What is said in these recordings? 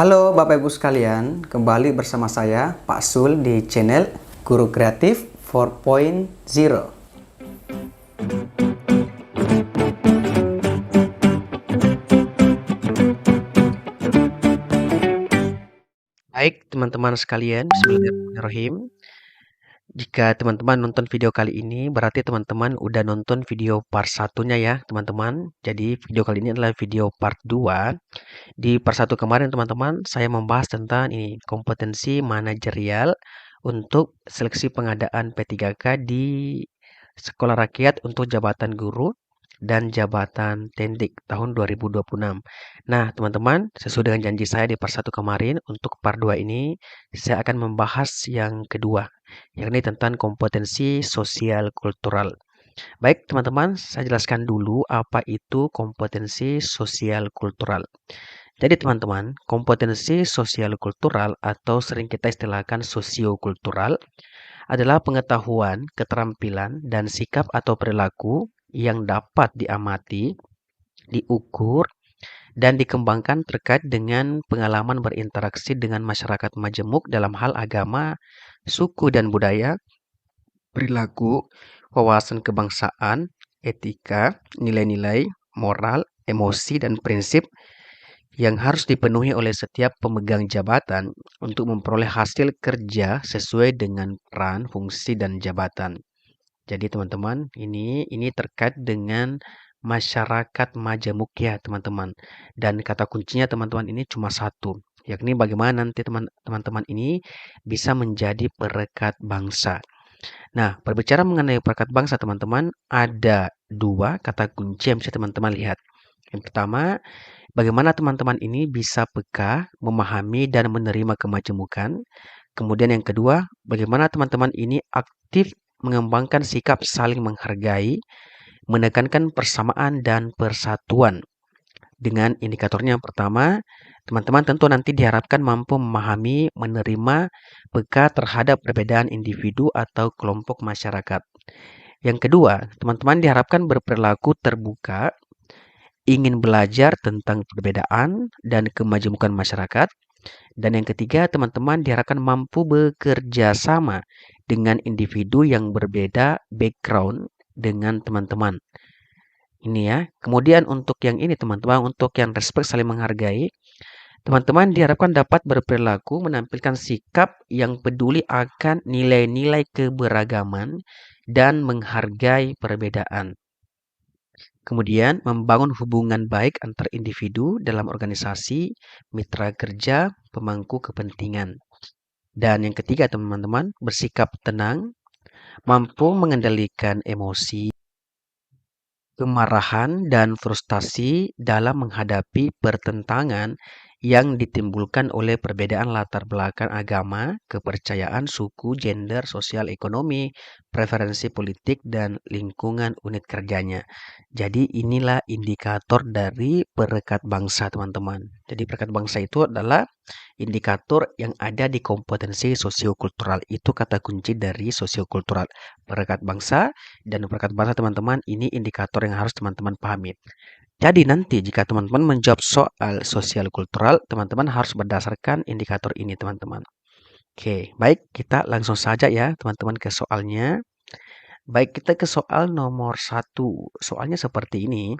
Halo Bapak Ibu sekalian, kembali bersama saya Pak Sul di channel Guru Kreatif 4.0. Baik teman-teman sekalian, bismillahirrahmanirrahim. Jika teman-teman nonton video kali ini, berarti teman-teman udah nonton video part satunya ya teman-teman. Jadi video kali ini adalah video part 2. Di part 1 kemarin teman-teman, saya membahas tentang ini kompetensi manajerial untuk seleksi pengadaan P3K di Sekolah Rakyat untuk jabatan guru dan jabatan tendik tahun 2026. Nah, teman-teman, sesuai dengan janji saya di part 1 kemarin, untuk part 2 ini saya akan membahas yang kedua, yakni tentang kompetensi sosial kultural. Baik, teman-teman, saya jelaskan dulu apa itu kompetensi sosial kultural. Jadi teman-teman, kompetensi sosial kultural atau sering kita istilahkan sosiokultural adalah pengetahuan, keterampilan, dan sikap atau perilaku yang dapat diamati, diukur, dan dikembangkan terkait dengan pengalaman berinteraksi dengan masyarakat majemuk dalam hal agama, suku dan budaya, perilaku, wawasan kebangsaan, etika, nilai-nilai, moral, emosi, dan prinsip yang harus dipenuhi oleh setiap pemegang jabatan untuk memperoleh hasil kerja sesuai dengan peran, fungsi, dan jabatan. Jadi teman-teman, ini terkait dengan masyarakat majemuk ya teman-teman. Dan kata kuncinya teman-teman ini cuma satu, yakni bagaimana nanti teman-teman ini bisa menjadi perekat bangsa. Nah, berbicara mengenai perekat bangsa teman-teman, ada dua kata kunci yang bisa teman-teman lihat. Yang pertama, bagaimana teman-teman ini bisa peka, memahami, dan menerima kemajemukan. Kemudian yang kedua, bagaimana teman-teman ini aktif mengembangkan sikap saling menghargai, menekankan persamaan dan persatuan. Dengan indikatornya yang pertama, teman-teman tentu nanti diharapkan mampu memahami, menerima, peka terhadap perbedaan individu atau kelompok masyarakat. Yang kedua, teman-teman diharapkan berperilaku terbuka, ingin belajar tentang perbedaan dan kemajemukan masyarakat. Dan yang ketiga, teman-teman diharapkan mampu bekerja sama dengan individu yang berbeda background dengan teman-teman. Ini ya. Kemudian untuk yang ini teman-teman, untuk yang respect saling menghargai, teman-teman diharapkan dapat berperilaku menampilkan sikap yang peduli akan nilai-nilai keberagaman dan menghargai perbedaan. Kemudian membangun hubungan baik antar individu dalam organisasi, mitra kerja, pemangku kepentingan. Dan yang ketiga teman-teman, bersikap tenang, mampu mengendalikan emosi, kemarahan, dan frustasi dalam menghadapi pertentangan yang ditimbulkan oleh perbedaan latar belakang agama, kepercayaan, suku, gender, sosial, ekonomi, preferensi politik, dan lingkungan unit kerjanya. Jadi inilah indikator dari perekat bangsa, teman-teman. Jadi perekat bangsa itu adalah indikator yang ada di kompetensi sosiokultural. Itu kata kunci dari sosiokultural. Perekat bangsa dan perekat bangsa teman-teman ini indikator yang harus teman-teman pahami. Jadi nanti jika teman-teman menjawab soal sosial kultural, teman-teman harus berdasarkan indikator ini teman-teman. Oke, baik kita langsung saja ya teman-teman ke soalnya. Baik kita ke soal nomor 1. Soalnya seperti ini.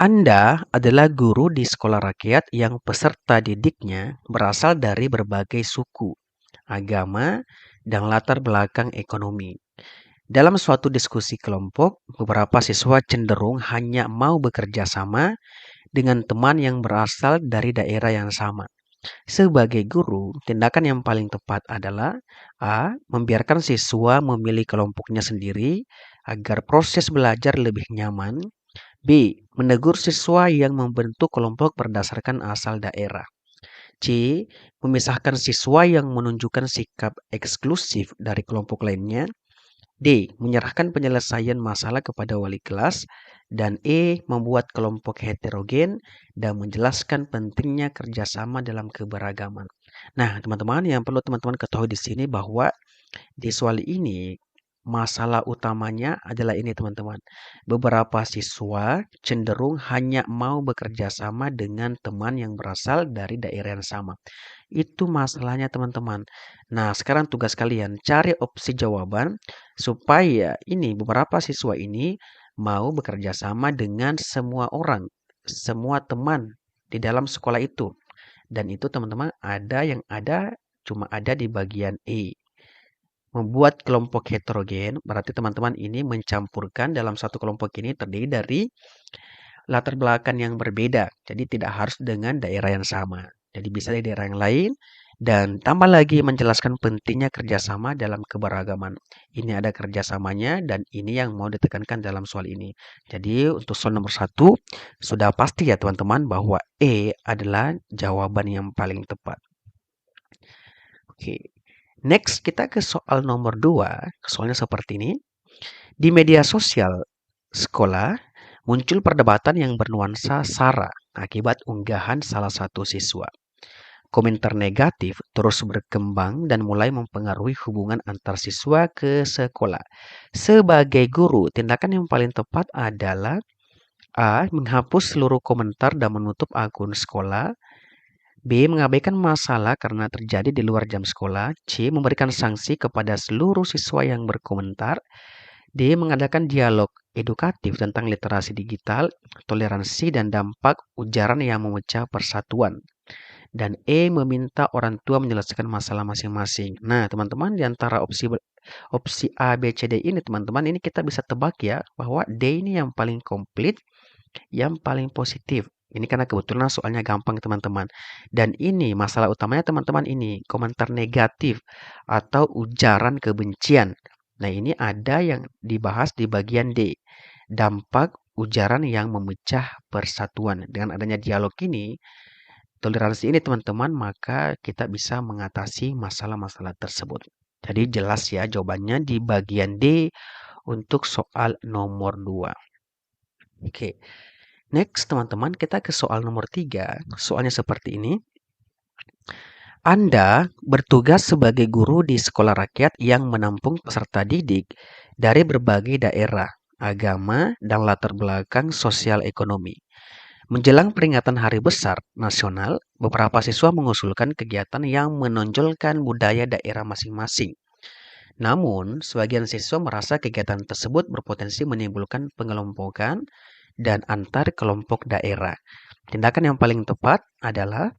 Anda adalah guru di sekolah rakyat yang peserta didiknya berasal dari berbagai suku, agama, dan latar belakang ekonomi. Dalam suatu diskusi kelompok, beberapa siswa cenderung hanya mau bekerja sama dengan teman yang berasal dari daerah yang sama. Sebagai guru, tindakan yang paling tepat adalah A. Membiarkan siswa memilih kelompoknya sendiri agar proses belajar lebih nyaman. B. Menegur siswa yang membentuk kelompok berdasarkan asal daerah. C. Memisahkan siswa yang menunjukkan sikap eksklusif dari kelompok lainnya. D. Menyerahkan penyelesaian masalah kepada wali kelas. Dan E. Membuat kelompok heterogen dan menjelaskan pentingnya kerjasama dalam keberagaman. Nah, teman-teman, yang perlu teman-teman ketahui di sini bahwa di soal ini Masalah utamanya adalah ini teman-teman. Beberapa siswa cenderung hanya mau bekerja sama dengan teman yang berasal dari daerah yang sama. Itu masalahnya teman-teman. Nah, sekarang tugas kalian cari opsi jawaban supaya ini beberapa siswa ini mau bekerja sama dengan semua orang, semua teman di dalam sekolah itu. Dan itu teman-teman ada cuma ada di bagian E. Membuat kelompok heterogen, berarti teman-teman ini mencampurkan dalam satu kelompok ini terdiri dari latar belakang yang berbeda. Jadi tidak harus dengan daerah yang sama. Jadi bisa dari daerah yang lain. Dan tambah lagi menjelaskan pentingnya kerjasama dalam keberagaman. Ini ada kerjasamanya dan ini yang mau ditekankan dalam soal ini. Jadi untuk soal nomor 1, sudah pasti ya teman-teman bahwa E adalah jawaban yang paling tepat. Oke. Next, kita ke soal nomor 2. Soalnya seperti ini. Di media sosial sekolah, muncul perdebatan yang bernuansa sara akibat unggahan salah satu siswa. Komentar negatif terus berkembang dan mulai mempengaruhi hubungan antar siswa ke sekolah. Sebagai guru, tindakan yang paling tepat adalah A. Menghapus seluruh komentar dan menutup akun sekolah. B. Mengabaikan masalah karena terjadi di luar jam sekolah. C. Memberikan sanksi kepada seluruh siswa yang berkomentar. D. Mengadakan dialog edukatif tentang literasi digital, toleransi, dan dampak ujaran yang memecah persatuan. Dan E. Meminta orang tua menyelesaikan masalah masing-masing. Nah, teman-teman, di antara opsi A, B, C, D ini, teman-teman, ini kita bisa tebak ya, bahwa D ini yang paling komplit, yang paling positif. Ini karena kebetulan soalnya gampang teman-teman. Dan ini masalah utamanya teman-teman ini komentar negatif atau ujaran kebencian. Nah ini ada yang dibahas di bagian D. Dampak ujaran yang memecah persatuan. Dengan adanya dialog ini, toleransi ini teman-teman, maka kita bisa mengatasi masalah-masalah tersebut. Jadi jelas ya jawabannya di bagian D untuk soal nomor 2. Oke. Next, teman-teman, kita ke soal nomor 3. Soalnya seperti ini. Anda bertugas sebagai guru di sekolah rakyat yang menampung peserta didik dari berbagai daerah, agama, dan latar belakang sosial ekonomi. Menjelang peringatan Hari Besar Nasional, beberapa siswa mengusulkan kegiatan yang menonjolkan budaya daerah masing-masing. Namun, sebagian siswa merasa kegiatan tersebut berpotensi menimbulkan pengelompokan dan antar kelompok daerah. Tindakan yang paling tepat adalah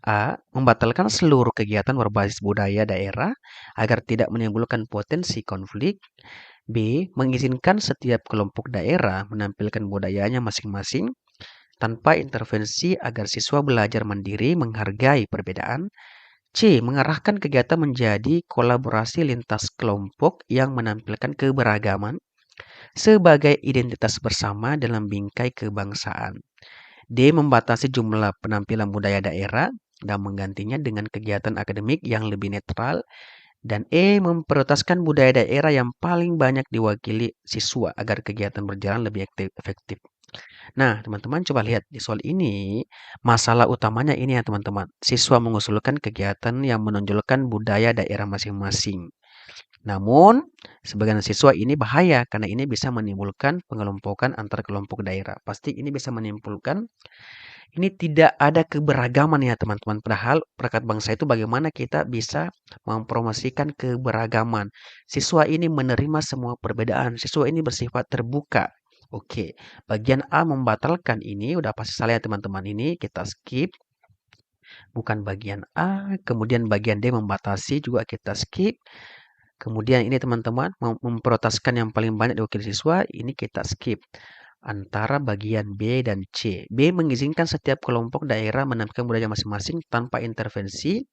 A. Membatalkan seluruh kegiatan berbasis budaya daerah agar tidak menimbulkan potensi konflik. B. Mengizinkan setiap kelompok daerah menampilkan budayanya masing-masing tanpa intervensi agar siswa belajar mandiri menghargai perbedaan. C. Mengarahkan kegiatan menjadi kolaborasi lintas kelompok yang menampilkan keberagaman sebagai identitas bersama dalam bingkai kebangsaan. D. Membatasi jumlah penampilan budaya daerah dan menggantinya dengan kegiatan akademik yang lebih netral. Dan E. Memprioritaskan budaya daerah yang paling banyak diwakili siswa agar kegiatan berjalan lebih efektif. Nah, teman-teman coba lihat di soal ini, masalah utamanya ini ya teman-teman. Siswa mengusulkan kegiatan yang menonjolkan budaya daerah masing-masing. Namun, sebagian siswa ini bahaya karena ini bisa menimbulkan pengelompokan antar kelompok daerah. Pasti ini bisa menimbulkan ini tidak ada keberagaman ya teman-teman. Padahal perangkat bangsa itu bagaimana kita bisa mempromosikan keberagaman. Siswa ini menerima semua perbedaan. Siswa ini bersifat terbuka. Oke, bagian A membatalkan ini udah pasti salah ya teman-teman. Ini kita skip. Bukan bagian A. Kemudian bagian D membatasi juga kita skip. Kemudian ini teman-teman memprioritaskan yang paling banyak diwakili siswa. Ini kita skip antara bagian B dan C. B mengizinkan setiap kelompok daerah menampilkan budaya masing-masing tanpa intervensi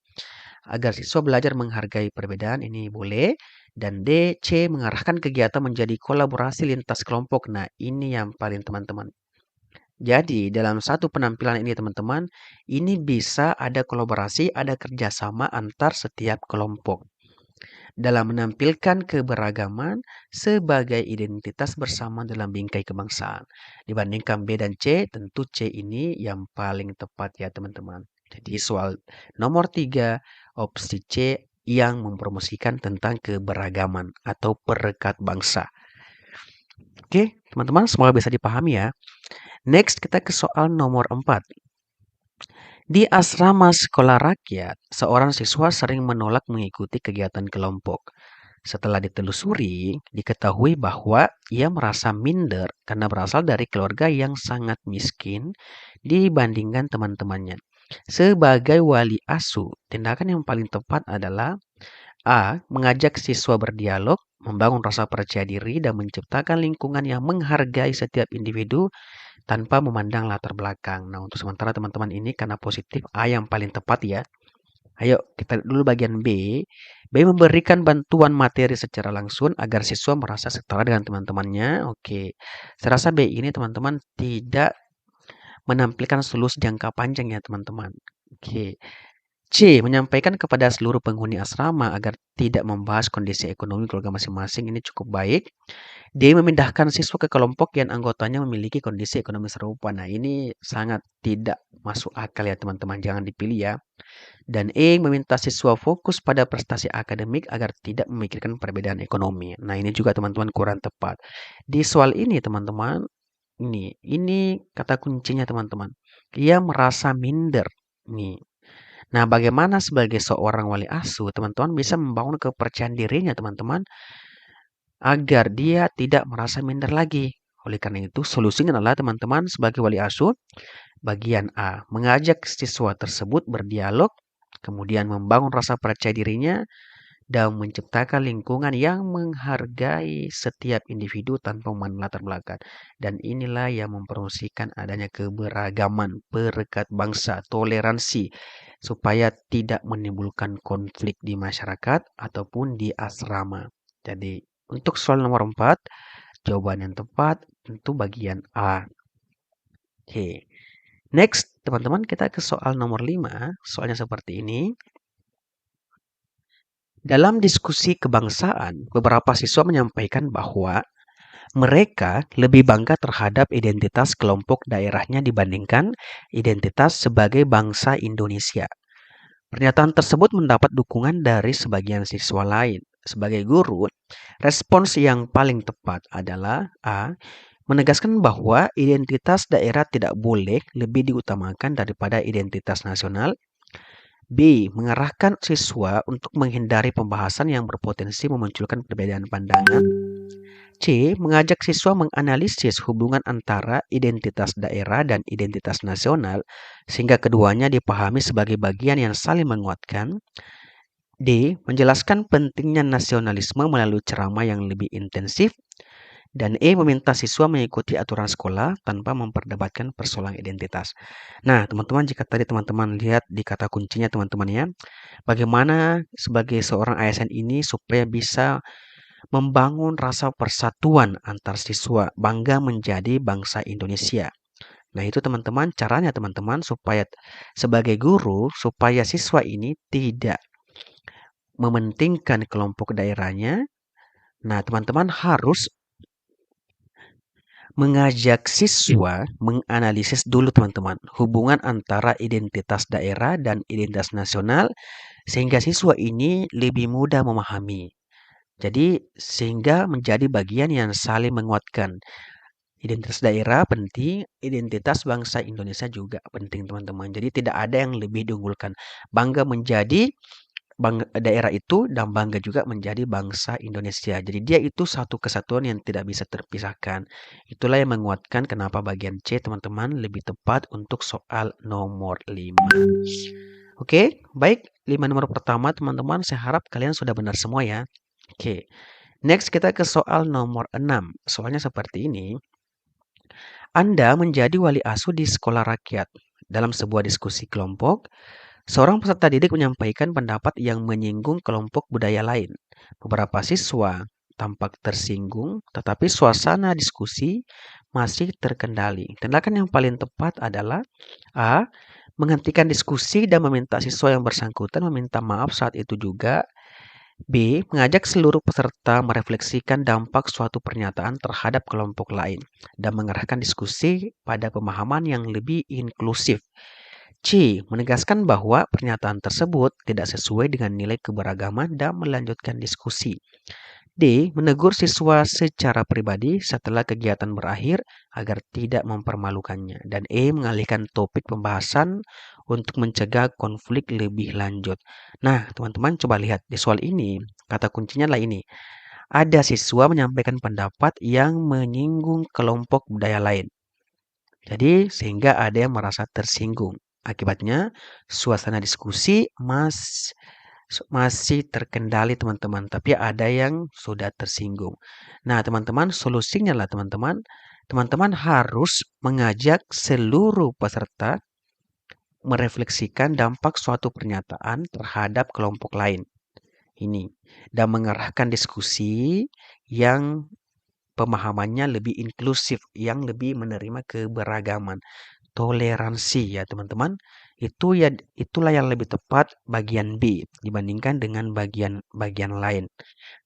agar siswa belajar menghargai perbedaan. Ini boleh. Dan D, C mengarahkan kegiatan menjadi kolaborasi lintas kelompok. Nah, ini yang paling teman-teman. Jadi, dalam satu penampilan ini teman-teman, ini bisa ada kolaborasi, ada kerjasama antar setiap kelompok dalam menampilkan keberagaman sebagai identitas bersama dalam bingkai kebangsaan. Dibandingkan B dan C, tentu C ini yang paling tepat ya teman-teman. Jadi soal nomor 3, opsi C yang mempromosikan tentang keberagaman atau perekat bangsa. Oke, teman-teman, semoga bisa dipahami ya. Next, kita ke soal nomor 4. Di asrama sekolah rakyat, seorang siswa sering menolak mengikuti kegiatan kelompok. Setelah ditelusuri, diketahui bahwa ia merasa minder karena berasal dari keluarga yang sangat miskin dibandingkan teman-temannya. Sebagai wali asuh, tindakan yang paling tepat adalah A. Mengajak siswa berdialog, membangun rasa percaya diri, dan menciptakan lingkungan yang menghargai setiap individu tanpa memandang latar belakang. Nah, untuk sementara teman-teman ini karena positif A yang paling tepat ya. Ayo kita lihat dulu bagian B. B memberikan bantuan materi secara langsung agar siswa merasa setara dengan teman-temannya. Oke. Saya rasa B ini teman-teman tidak menampilkan solusi jangka panjang ya teman-teman. Oke. C. Menyampaikan kepada seluruh penghuni asrama agar tidak membahas kondisi ekonomi keluarga masing-masing. Ini cukup baik. D. Memindahkan siswa ke kelompok yang anggotanya memiliki kondisi ekonomi serupa. Nah, ini sangat tidak masuk akal ya teman-teman. Jangan dipilih ya. Dan E. Meminta siswa fokus pada prestasi akademik agar tidak memikirkan perbedaan ekonomi. Nah, ini juga teman-teman kurang tepat. Di soal ini teman-teman, ini kata kuncinya teman-teman. Ia merasa minder. Nih. Nah, bagaimana sebagai seorang wali asuh, teman-teman bisa membangun kepercayaan dirinya, teman-teman, agar dia tidak merasa minder lagi. Oleh karena itu, solusinya adalah teman-teman sebagai wali asuh, bagian A, mengajak siswa tersebut berdialog, kemudian membangun rasa percaya dirinya, dan menciptakan lingkungan yang menghargai setiap individu tanpa memandang latar belakang. Dan inilah yang mempromosikan adanya keberagaman, perekat bangsa, toleransi, supaya tidak menimbulkan konflik di masyarakat ataupun di asrama. Jadi, untuk soal nomor 4, jawaban yang tepat tentu bagian A. Oke. Next, teman-teman, kita ke soal nomor 5. Soalnya seperti ini. Dalam diskusi kebangsaan, beberapa siswa menyampaikan bahwa mereka lebih bangga terhadap identitas kelompok daerahnya dibandingkan identitas sebagai bangsa Indonesia. Pernyataan tersebut mendapat dukungan dari sebagian siswa lain. Sebagai guru, respons yang paling tepat adalah A. Menegaskan bahwa identitas daerah tidak boleh lebih diutamakan daripada identitas nasional. B. Mengarahkan siswa untuk menghindari pembahasan yang berpotensi memunculkan perbedaan pandangan. C. Mengajak siswa menganalisis hubungan antara identitas daerah dan identitas nasional sehingga keduanya dipahami sebagai bagian yang saling menguatkan. D. Menjelaskan pentingnya nasionalisme melalui ceramah yang lebih intensif. Dan E. Meminta siswa mengikuti aturan sekolah tanpa memperdebatkan persoalan identitas. Nah, teman-teman, jika tadi teman-teman lihat di kata kuncinya teman-teman ya, bagaimana sebagai seorang ASN ini supaya bisa membangun rasa persatuan antar siswa, bangga menjadi bangsa Indonesia. Nah, itu teman-teman, caranya teman-teman supaya sebagai guru, supaya siswa ini tidak mementingkan kelompok daerahnya. Nah, teman-teman harus mengajak siswa menganalisis dulu teman-teman hubungan antara identitas daerah dan identitas nasional sehingga siswa ini lebih mudah memahami. Jadi sehingga menjadi bagian yang saling menguatkan. Identitas daerah penting, identitas bangsa Indonesia juga penting teman-teman. Jadi tidak ada yang lebih diunggulkan. Bangga menjadi daerah itu dan bangga juga menjadi bangsa Indonesia. Jadi dia itu satu kesatuan yang tidak bisa terpisahkan. Itulah yang menguatkan kenapa bagian C teman-teman lebih tepat untuk soal nomor 5. Oke, baik. 5 nomor pertama teman-teman, saya harap kalian sudah benar semua ya. Oke. Next kita ke soal nomor 6. Soalnya seperti ini. Anda menjadi wali asuh di sekolah rakyat. Dalam sebuah diskusi kelompok, seorang peserta didik menyampaikan pendapat yang menyinggung kelompok budaya lain. Beberapa siswa tampak tersinggung, tetapi suasana diskusi masih terkendali. Tindakan yang paling tepat adalah A. Menghentikan diskusi dan meminta siswa yang bersangkutan meminta maaf saat itu juga. B. Mengajak seluruh peserta merefleksikan dampak suatu pernyataan terhadap kelompok lain dan mengarahkan diskusi pada pemahaman yang lebih inklusif. C. Menegaskan bahwa pernyataan tersebut tidak sesuai dengan nilai keberagaman dan melanjutkan diskusi. D. Menegur siswa secara pribadi setelah kegiatan berakhir agar tidak mempermalukannya. Dan E. Mengalihkan topik pembahasan untuk mencegah konflik lebih lanjut. Nah, teman-teman coba lihat di soal ini, kata kuncinya adalah ini. Ada siswa menyampaikan pendapat yang menyinggung kelompok budaya lain. Jadi, sehingga ada yang merasa tersinggung. Akibatnya, suasana diskusi masih terkendali teman-teman, tapi ada yang sudah tersinggung. Nah, teman-teman, solusinya lah teman-teman harus mengajak seluruh peserta merefleksikan dampak suatu pernyataan terhadap kelompok lain. Ini dan mengarahkan diskusi yang pemahamannya lebih inklusif, yang lebih menerima keberagaman. Toleransi ya teman-teman. Itulah yang lebih tepat bagian B dibandingkan dengan bagian lain.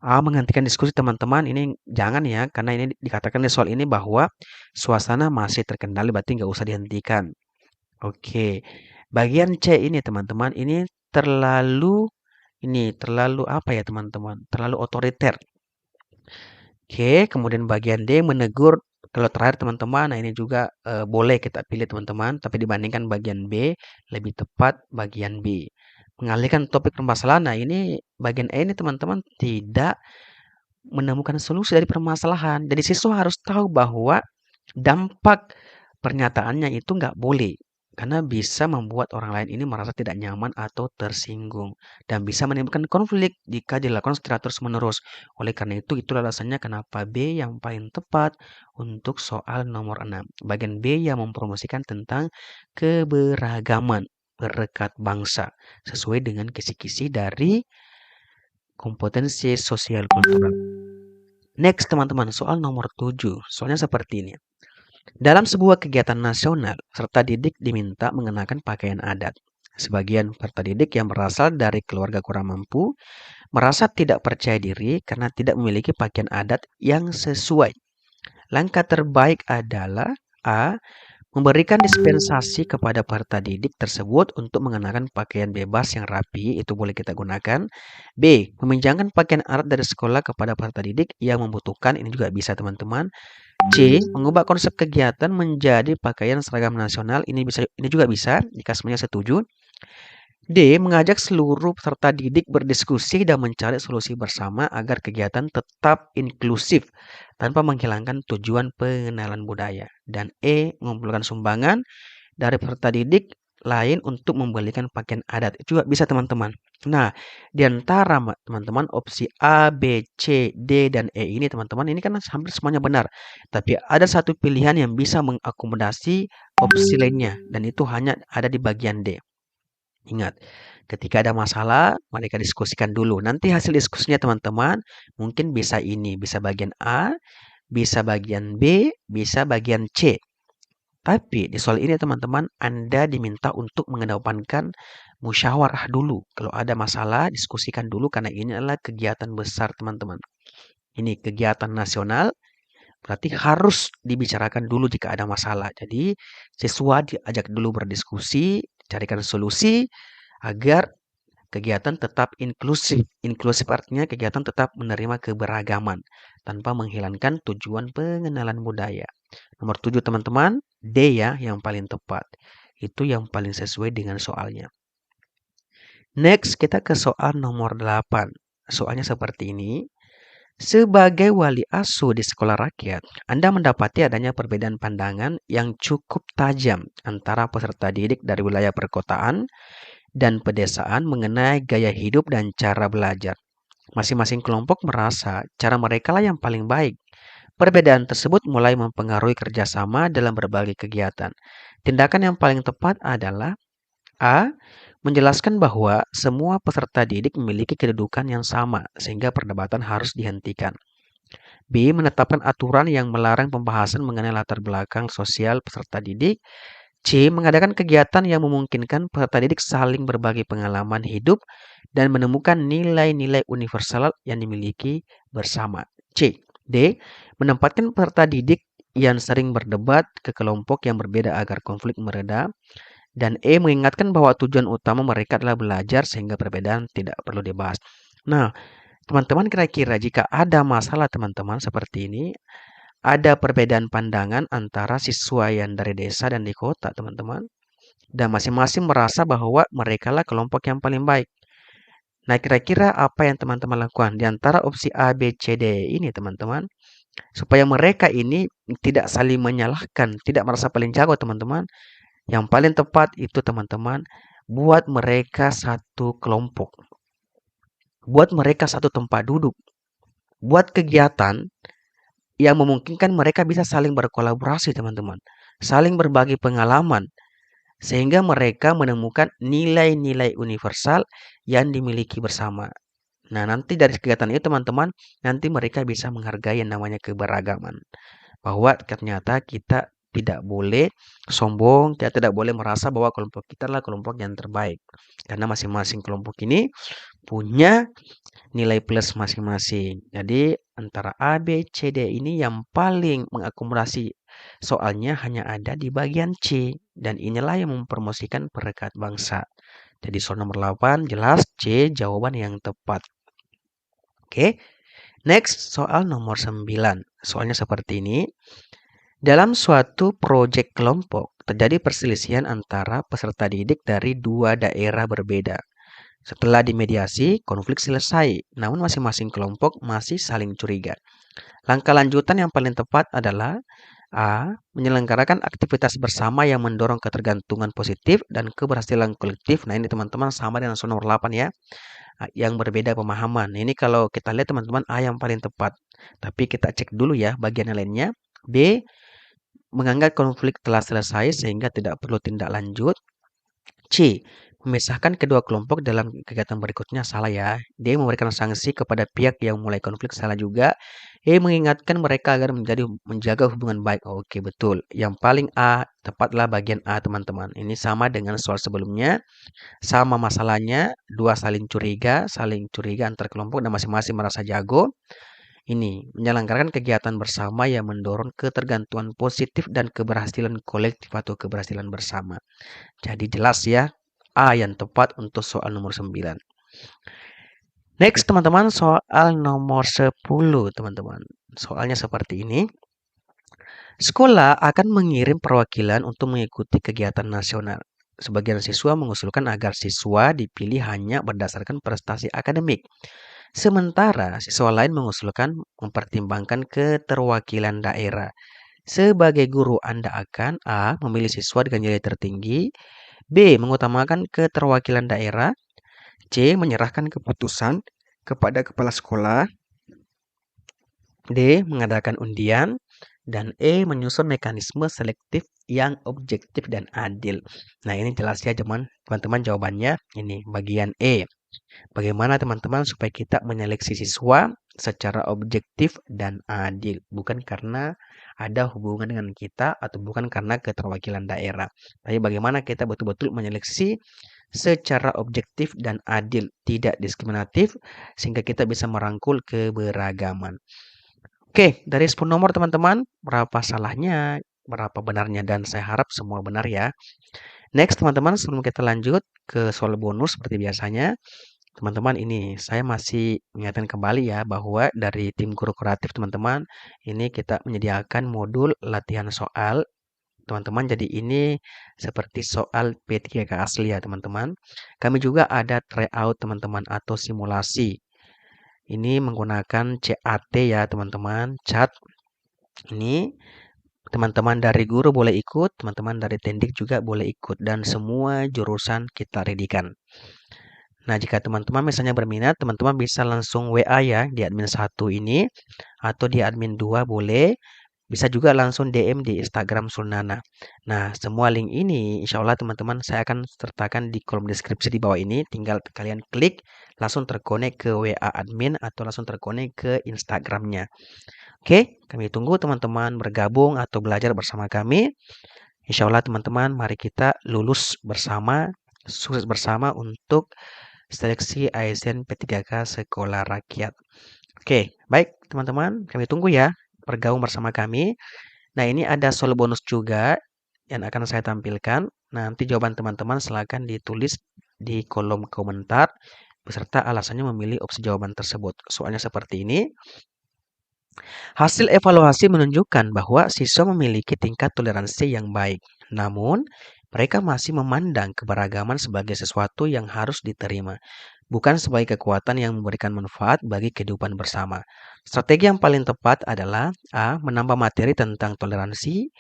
A. Menghentikan diskusi teman-teman. Ini jangan ya, karena ini dikatakan di soal ini bahwa suasana masih terkendali, berarti nggak usah dihentikan. Oke. Bagian C ini teman-teman, terlalu apa ya teman-teman? Terlalu otoriter. Oke, kemudian bagian D menegur. Kalau terakhir teman-teman, nah ini juga boleh kita pilih teman-teman, tapi dibandingkan bagian B, lebih tepat bagian B. Mengalihkan topik permasalahan, nah ini bagian E ini teman-teman tidak menemukan solusi dari permasalahan. Jadi siswa harus tahu bahwa dampak pernyataannya itu nggak boleh. Karena bisa membuat orang lain ini merasa tidak nyaman atau tersinggung. Dan bisa menimbulkan konflik jika dilakukan secara terus-menerus. Oleh karena itulah alasannya kenapa B yang paling tepat untuk soal nomor 6. Bagian B yang mempromosikan tentang keberagaman perekat bangsa. Sesuai dengan kisi-kisi dari kompetensi sosial kultural. Next teman-teman, soal nomor 7. Soalnya seperti ini. Dalam sebuah kegiatan nasional, peserta didik diminta mengenakan pakaian adat. Sebagian peserta didik yang berasal dari keluarga kurang mampu merasa tidak percaya diri karena tidak memiliki pakaian adat yang sesuai. Langkah terbaik adalah A. Memberikan dispensasi kepada peserta didik tersebut untuk mengenakan pakaian bebas yang rapi, itu boleh kita gunakan. B. Meminjamkan pakaian adat dari sekolah kepada peserta didik yang membutuhkan, ini juga bisa teman-teman. C. Mengubah konsep kegiatan menjadi pakaian seragam nasional, ini juga bisa jika semuanya setuju. D. Mengajak seluruh peserta didik berdiskusi dan mencari solusi bersama agar kegiatan tetap inklusif tanpa menghilangkan tujuan pengenalan budaya. Dan E. Mengumpulkan sumbangan dari peserta didik lain untuk membelikan pakaian adat. Itu juga bisa teman-teman. Nah, di antara teman-teman opsi A, B, C, D, dan E ini teman-teman, ini kan hampir semuanya benar. Tapi ada satu pilihan yang bisa mengakomodasi opsi lainnya. Dan itu hanya ada di bagian D. Ingat, ketika ada masalah, mereka diskusikan dulu. Nanti hasil diskusinya teman-teman, mungkin bisa ini, bisa bagian A, bisa bagian B, bisa bagian C. Tapi di soal ini teman-teman, Anda diminta untuk mengedepankan musyawarah dulu. Kalau ada masalah, diskusikan dulu karena ini adalah kegiatan besar teman-teman. Ini kegiatan nasional, berarti harus dibicarakan dulu jika ada masalah. Jadi siswa diajak dulu berdiskusi, carikan solusi agar kegiatan tetap inklusif. Inklusif artinya kegiatan tetap menerima keberagaman tanpa menghilangkan tujuan pengenalan budaya. Nomor 7 teman-teman, D ya yang paling tepat. Itu yang paling sesuai dengan soalnya. Next kita ke soal nomor 8. Soalnya seperti ini. Sebagai wali asuh di sekolah rakyat, Anda mendapati adanya perbedaan pandangan yang cukup tajam antara peserta didik dari wilayah perkotaan dan pedesaan mengenai gaya hidup dan cara belajar. Masing-masing kelompok merasa cara mereka lah yang paling baik. Perbedaan tersebut mulai mempengaruhi kerjasama dalam berbagai kegiatan. Tindakan yang paling tepat adalah A. Menjelaskan bahwa semua peserta didik memiliki kedudukan yang sama sehingga perdebatan harus dihentikan. B. Menetapkan aturan yang melarang pembahasan mengenai latar belakang sosial peserta didik. C. Mengadakan kegiatan yang memungkinkan peserta didik saling berbagi pengalaman hidup dan menemukan nilai-nilai universal yang dimiliki bersama. C. D. Menempatkan peserta didik yang sering berdebat ke kelompok yang berbeda agar konflik mereda. Dan E mengingatkan bahwa tujuan utama mereka adalah belajar sehingga perbedaan tidak perlu dibahas. Nah, teman-teman kira-kira jika ada masalah teman-teman seperti ini, ada perbedaan pandangan antara siswa yang dari desa dan di kota, teman-teman. Dan masing-masing merasa bahwa mereka lah kelompok yang paling baik. Nah, kira-kira apa yang teman-teman lakukan di antara opsi A, B, C, D ini, teman-teman? Supaya mereka ini tidak saling menyalahkan, tidak merasa paling jago, teman-teman. Yang paling tepat itu, teman-teman, buat mereka satu kelompok. Buat mereka satu tempat duduk. Buat kegiatan yang memungkinkan mereka bisa saling berkolaborasi, teman-teman. Saling berbagi pengalaman. Sehingga mereka menemukan nilai-nilai universal yang dimiliki bersama. Nah, nanti dari kegiatan itu, teman-teman, nanti mereka bisa menghargai yang namanya keberagaman. Bahwa ternyata kita tidak boleh sombong, kita tidak boleh merasa bahwa kelompok kita adalah kelompok yang terbaik. Karena masing-masing kelompok ini punya nilai plus masing-masing. Jadi antara A, B, C, D ini yang paling mengakumulasi soalnya hanya ada di bagian C. Dan inilah yang mempromosikan perekat bangsa. Jadi soal nomor 8 jelas C jawaban yang tepat. Oke, next soal nomor 9. Soalnya seperti ini. Dalam suatu proyek kelompok, terjadi perselisihan antara peserta didik dari dua daerah berbeda. Setelah dimediasi, konflik selesai, namun masing-masing kelompok masih saling curiga. Langkah lanjutan yang paling tepat adalah A. Menyelenggarakan aktivitas bersama yang mendorong ketergantungan positif dan keberhasilan kolektif. Nah, ini teman-teman sama dengan soal nomor 8 ya, yang berbeda pemahaman. Ini kalau kita lihat teman-teman A yang paling tepat. Tapi kita cek dulu ya bagian lainnya. B. Menganggap konflik telah selesai sehingga tidak perlu tindak lanjut. C. Memisahkan kedua kelompok dalam kegiatan berikutnya, salah ya. D. Memberikan sanksi kepada pihak yang mulai konflik, salah juga. E. Mengingatkan mereka agar menjaga hubungan baik. Oke, betul. Yang paling A tepatlah bagian A, teman-teman. Ini sama dengan soal sebelumnya. Sama masalahnya, dua saling curiga antar kelompok dan masing-masing merasa jago. Ini menyelenggarakan kegiatan bersama yang mendorong ketergantungan positif dan keberhasilan kolektif atau keberhasilan bersama. Jadi jelas ya, A yang tepat untuk soal nomor 9. Next teman-teman, soal nomor 10 teman-teman. Soalnya seperti ini. Sekolah akan mengirim perwakilan untuk mengikuti kegiatan nasional. Sebagian siswa mengusulkan agar siswa dipilih hanya berdasarkan prestasi akademik. Sementara siswa lain mengusulkan mempertimbangkan keterwakilan daerah. Sebagai guru Anda akan A. Memilih siswa dengan nilai tertinggi, B. Mengutamakan keterwakilan daerah, C. Menyerahkan keputusan kepada kepala sekolah, D. Mengadakan undian, dan E. Menyusun mekanisme selektif yang objektif dan adil. Nah, ini jelas ya teman-teman jawabannya ini bagian E. Bagaimana teman-teman supaya kita menyeleksi siswa secara objektif dan adil, bukan karena ada hubungan dengan kita atau bukan karena keterwakilan daerah. Tapi bagaimana kita betul-betul menyeleksi secara objektif dan adil, tidak diskriminatif, sehingga kita bisa merangkul keberagaman. Oke, dari 10 nomor teman-teman, berapa salahnya, berapa benarnya, dan saya harap semua benar ya. Next teman-teman, sebelum kita lanjut ke soal bonus seperti biasanya, teman-teman ini saya masih mengingatkan kembali ya bahwa dari tim guru kreatif teman-teman ini kita menyediakan modul latihan soal teman-teman. Jadi ini seperti soal P3K asli ya teman-teman. Kami juga ada tryout teman-teman atau simulasi. Ini menggunakan CAT ya teman-teman, chat. Ini teman-teman dari guru boleh ikut, teman-teman dari tendik juga boleh ikut dan semua jurusan kita readykan. Nah, jika teman-teman misalnya berminat, teman-teman bisa langsung WA ya di admin 1 ini atau di admin 2 boleh. Bisa juga langsung DM di Instagram Sulnana. Nah, semua link ini insya Allah teman-teman saya akan sertakan di kolom deskripsi di bawah ini. Tinggal kalian klik langsung terkonek ke WA admin atau langsung terkonek ke Instagramnya. Oke, kami tunggu teman-teman bergabung atau belajar bersama kami. Insya Allah teman-teman mari kita lulus bersama, sukses bersama untuk seleksi ASN P3K Sekolah Rakyat. Oke, baik teman-teman, kami tunggu ya bergabung bersama kami. Nah, ini ada soal bonus juga yang akan saya tampilkan. Nanti jawaban teman-teman silakan ditulis di kolom komentar beserta alasannya memilih opsi jawaban tersebut. Soalnya seperti ini. Hasil evaluasi menunjukkan bahwa siswa memiliki tingkat toleransi yang baik. Namun, mereka masih memandang keberagaman sebagai sesuatu yang harus diterima, bukan sebagai kekuatan yang memberikan manfaat bagi kehidupan bersama. Strategi yang paling tepat adalah A. Menambah materi tentang toleransi,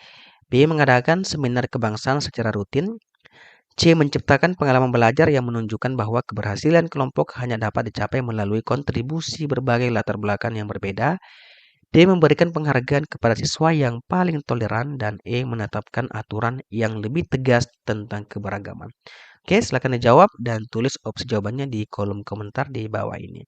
B. Mengadakan seminar kebangsaan secara rutin, C. Menciptakan pengalaman belajar yang menunjukkan bahwa keberhasilan kelompok hanya dapat dicapai melalui kontribusi berbagai latar belakang yang berbeda, D. Memberikan penghargaan kepada siswa yang paling toleran, dan E. Menetapkan aturan yang lebih tegas tentang keberagaman. Oke, silakan dijawab dan tulis opsi jawabannya di kolom komentar di bawah ini.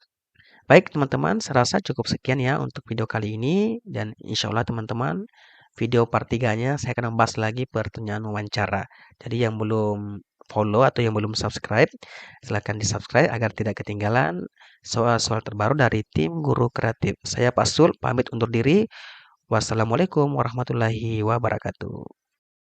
Baik teman-teman, saya rasa cukup sekian ya untuk video kali ini, dan insya Allah teman-teman, video part 3-nya saya akan membahas lagi pertanyaan wawancara. Jadi yang belum follow atau yang belum subscribe, silahkan di-subscribe agar tidak ketinggalan soal-soal terbaru dari tim Guru Kreatif. Saya Pak Sul, pamit undur diri. Wassalamualaikum warahmatullahi wabarakatuh.